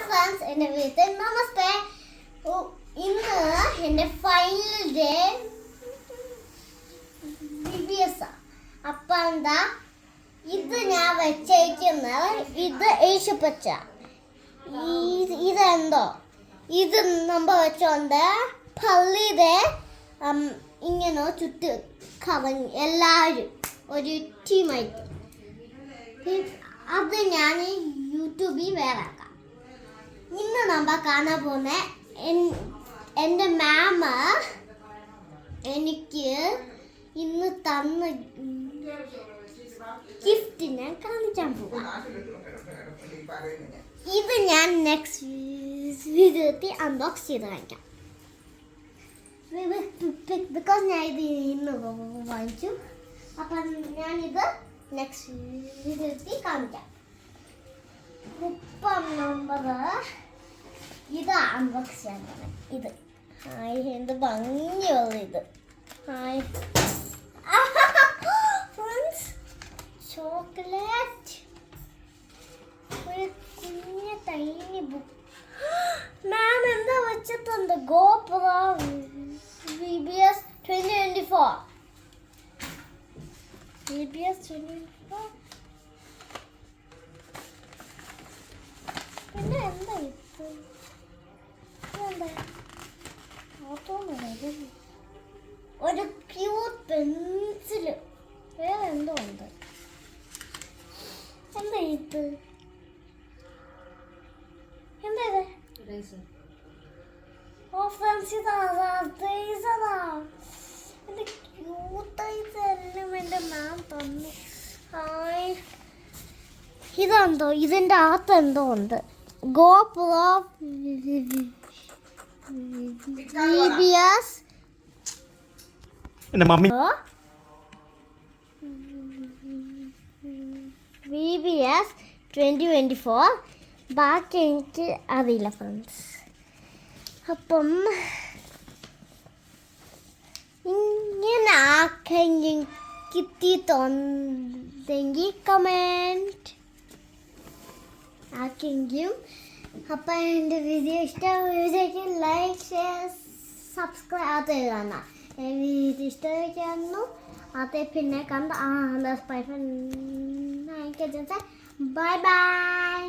Friends, എൻ്റെ വീട്ടിൽ നമസ്തേ. ഇന്ന് എൻ്റെ ഫൈനൽ ഡേ BBS. അപ്പം എന്താ ഇത് ഞാൻ വെച്ചേക്കുന്നത്, ഇത് ഏഷ്യപ്പച്ച, ഇതെന്തോ ഇത് നമ്മൾ വെച്ചോണ്ട് പള്ളിയുടെ ഇങ്ങനെ ചുറ്റ് കവഞ്ഞ് എല്ലാവരും ഒരു ടീമായിട്ട് അത് ഞാൻ യൂട്യൂബിൽ വേറെ ആക്കാം. ഇന്ന് നമ്മൾ കാണാൻ പോകുന്ന എൻ്റെ മാമ എനിക്ക് ഇന്ന് തന്ന ഗിഫ്റ്റ് ഞാൻ കാണിക്കാൻ പോവാം. ഇത് ഞാൻ നെക്സ്റ്റ് വീഡിയോത്തിൽ അൺബോക്സ് ചെയ്ത് കാണിക്കാം. ബിക്കോസ് ഞാൻ ഇത് ഇന്ന് വാങ്ങിച്ചു. അപ്പം ഞാനിത് നെക്സ്റ്റ് വീഡിയോത്തിൽ കാണിക്കാം. 30 നമ്പർ ഇത് അൺബോക്സ് ചെയ്യാൻ. ഇത് ഹായ്, എന്ത് ഭംഗിയുള്ള ഇത്. ഹായ് ഫ്രണ്ട്സ്, ചോക്ലേറ്റ്, ഒരു കുഞ്ഞ തൈനി ബുക്ക്. മാം എന്താ വെച്ചിട്ടുണ്ട്? GoPro BBS 2024. BBS 2024. പിന്നെ എന്താ ഇത്? ഒരു ക്യൂട്ട് പെൻസില്. വേറെ എന്തോ ഉണ്ട്. എന്താ ഇത്? എന്താ ഇത്? ഓ ഫ്രണ്ട്സ്, ഇതാ എൻ്റെ ക്യൂട്ടായിട്ട് എല്ലാം എൻ്റെ മാം തന്നു. ഹായ്, ഇതെന്തോ ഇതിൻ്റെ അകത്ത് എന്തോ ഉണ്ട്. GoPro BBS BBS 2024. ബാക്കി എനിക്ക് അറിയില്ല ഫ്രണ്ട്സ്. അപ്പം ഇങ്ങനെ ആക്കെങ്കിൽ കിട്ടിയിട്ടുണ്ടെങ്കിൽ കമൻറ്റ് ആക്കെങ്കിലും. അപ്പം എൻ്റെ വീഡിയോ ഇഷ്ടമായെങ്കിൽ ലൈക്ക്, ഷെയർ, സബ്സ്ക്രൈബ് അത് കാണാം. വീഡിയോ ഇഷ്ടമായിരുന്നു അത് പിന്നെ കണ്ട ബൈ ബൈ.